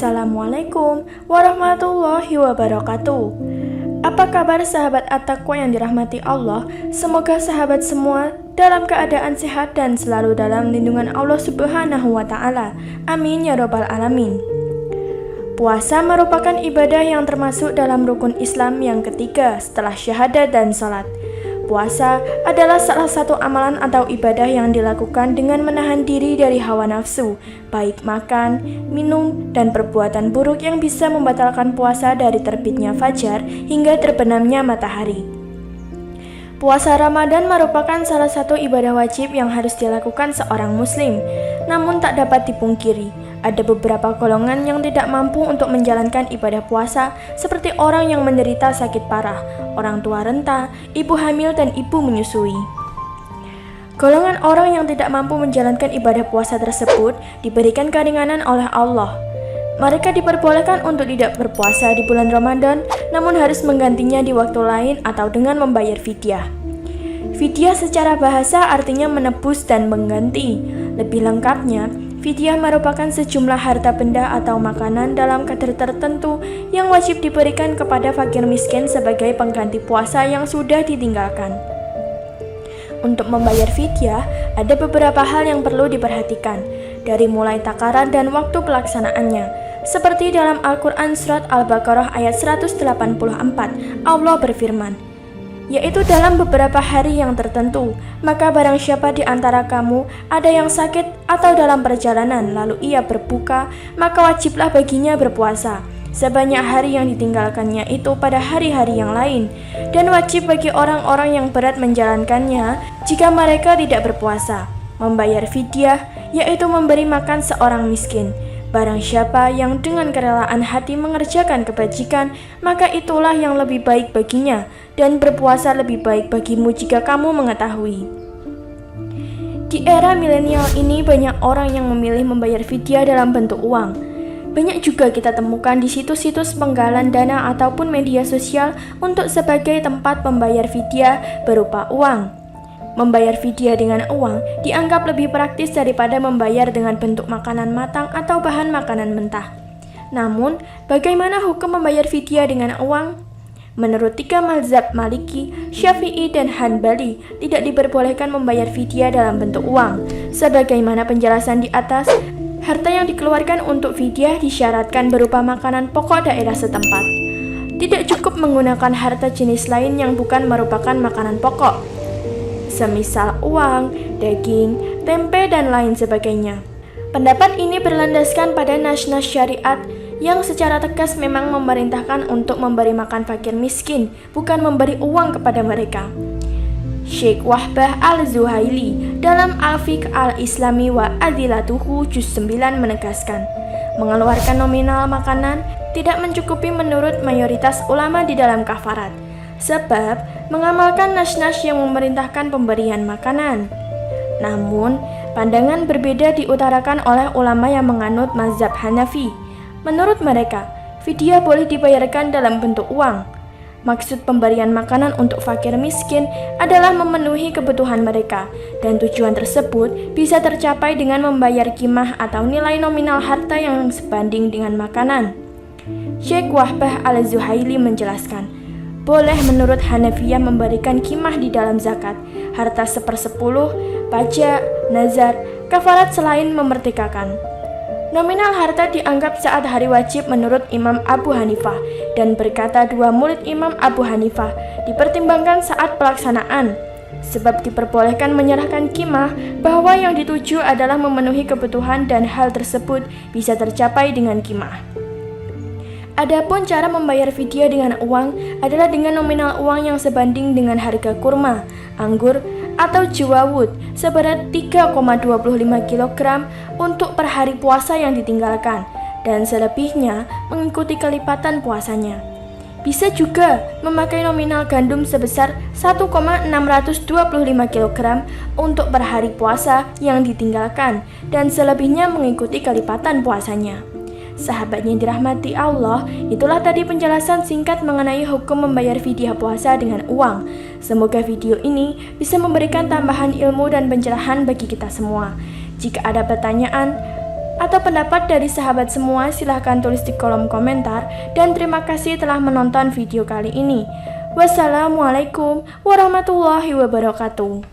Assalamualaikum warahmatullahi wabarakatuh. Apa kabar sahabat At-Taqwa yang dirahmati Allah? Semoga sahabat semua dalam keadaan sehat dan selalu dalam lindungan Allah Subhanahu wa Ta'ala. Amin ya Rabbal 'Alamin. Puasa merupakan ibadah yang termasuk dalam rukun Islam yang ketiga setelah syahadat dan salat. Puasa adalah salah satu amalan atau ibadah yang dilakukan dengan menahan diri dari hawa nafsu, baik makan, minum, dan perbuatan buruk yang bisa membatalkan puasa dari terbitnya fajar hingga terbenamnya matahari. Puasa Ramadan merupakan salah satu ibadah wajib yang harus dilakukan seorang muslim, namun tak dapat dipungkiri, ada beberapa golongan yang tidak mampu untuk menjalankan ibadah puasa, seperti orang yang menderita sakit parah, orang tua renta, ibu hamil, dan ibu menyusui. Golongan orang yang tidak mampu menjalankan ibadah puasa tersebut diberikan keringanan oleh Allah. Mereka diperbolehkan untuk tidak berpuasa di bulan Ramadan, namun harus menggantinya di waktu lain atau dengan membayar fidyah. Fidyah secara bahasa artinya menebus dan mengganti. Lebih lengkapnya, fidyah merupakan sejumlah harta benda atau makanan dalam kadar tertentu yang wajib diberikan kepada fakir miskin sebagai pengganti puasa yang sudah ditinggalkan. Untuk membayar fidyah, ada beberapa hal yang perlu diperhatikan, dari mulai takaran dan waktu pelaksanaannya. Seperti dalam Al-Quran Surat Al-Baqarah ayat 184, Allah berfirman, yaitu dalam beberapa hari yang tertentu, maka barang siapa di antara kamu ada yang sakit atau dalam perjalanan, lalu ia berbuka, maka wajiblah baginya berpuasa sebanyak hari yang ditinggalkannya itu pada hari-hari yang lain, dan wajib bagi orang-orang yang berat menjalankannya jika mereka tidak berpuasa, membayar fidyah, yaitu memberi makan seorang miskin. Barang siapa yang dengan kerelaan hati mengerjakan kebajikan, maka itulah yang lebih baik baginya, dan berpuasa lebih baik bagimu jika kamu mengetahui. Di era milenial ini banyak orang yang memilih membayar fidyah dalam bentuk uang. Banyak juga kita temukan di situs-situs penggalan dana ataupun media sosial untuk sebagai tempat membayar fidyah berupa uang. Membayar fidyah dengan uang dianggap lebih praktis daripada membayar dengan bentuk makanan matang atau bahan makanan mentah. Namun, bagaimana hukum membayar fidyah dengan uang? Menurut 3 mazhab Maliki, Syafi'i, dan Hanbali, tidak diperbolehkan membayar fidyah dalam bentuk uang. Sebagaimana penjelasan di atas, harta yang dikeluarkan untuk fidyah disyaratkan berupa makanan pokok daerah setempat. Tidak cukup menggunakan harta jenis lain yang bukan merupakan makanan pokok, semisal uang, daging, tempe, dan lain sebagainya. Pendapat ini berlandaskan pada nas-nas syariat yang secara tegas memang memerintahkan untuk memberi makan fakir miskin, bukan memberi uang kepada mereka. Syekh Wahbah Al-Zuhaili dalam Al-Fiqh Al-Islami wa Adilatuhu Juz 9 menegaskan, mengeluarkan nominal makanan tidak mencukupi menurut mayoritas ulama di dalam kafarat, sebab mengamalkan nas-nas yang memerintahkan pemberian makanan. Namun, pandangan berbeda diutarakan oleh ulama yang menganut mazhab Hanafi. Menurut mereka, fidyah boleh dibayarkan dalam bentuk uang. Maksud pemberian makanan untuk fakir miskin adalah memenuhi kebutuhan mereka, dan tujuan tersebut bisa tercapai dengan membayar qimah atau nilai nominal harta yang sebanding dengan makanan. Syekh Wahbah Al-Zuhaili menjelaskan, boleh menurut Hanafiyah memberikan qimah di dalam zakat, harta 1/10, pajak, nazar, kafarat selain memerdekakan. Nominal harta dianggap saat hari wajib menurut Imam Abu Hanifah, dan berkata 2 murid Imam Abu Hanifah dipertimbangkan saat pelaksanaan, sebab diperbolehkan menyerahkan qimah bahwa yang dituju adalah memenuhi kebutuhan dan hal tersebut bisa tercapai dengan qimah. Adapun cara membayar fidyah dengan uang adalah dengan nominal uang yang sebanding dengan harga kurma, anggur, atau jawawut seberat 3,25 kg untuk per hari puasa yang ditinggalkan, dan selebihnya mengikuti kelipatan puasanya. Bisa juga memakai nominal gandum sebesar 1,625 kg untuk per hari puasa yang ditinggalkan, dan selebihnya mengikuti kelipatan puasanya. Sahabat yang dirahmati Allah, itulah tadi penjelasan singkat mengenai hukum membayar fidyah puasa dengan uang. Semoga video ini bisa memberikan tambahan ilmu dan pencerahan bagi kita semua. Jika ada pertanyaan, atau pendapat dari sahabat semua silahkan tulis di kolom komentar. Dan terima kasih telah menonton video kali ini. Wassalamualaikum warahmatullahi wabarakatuh.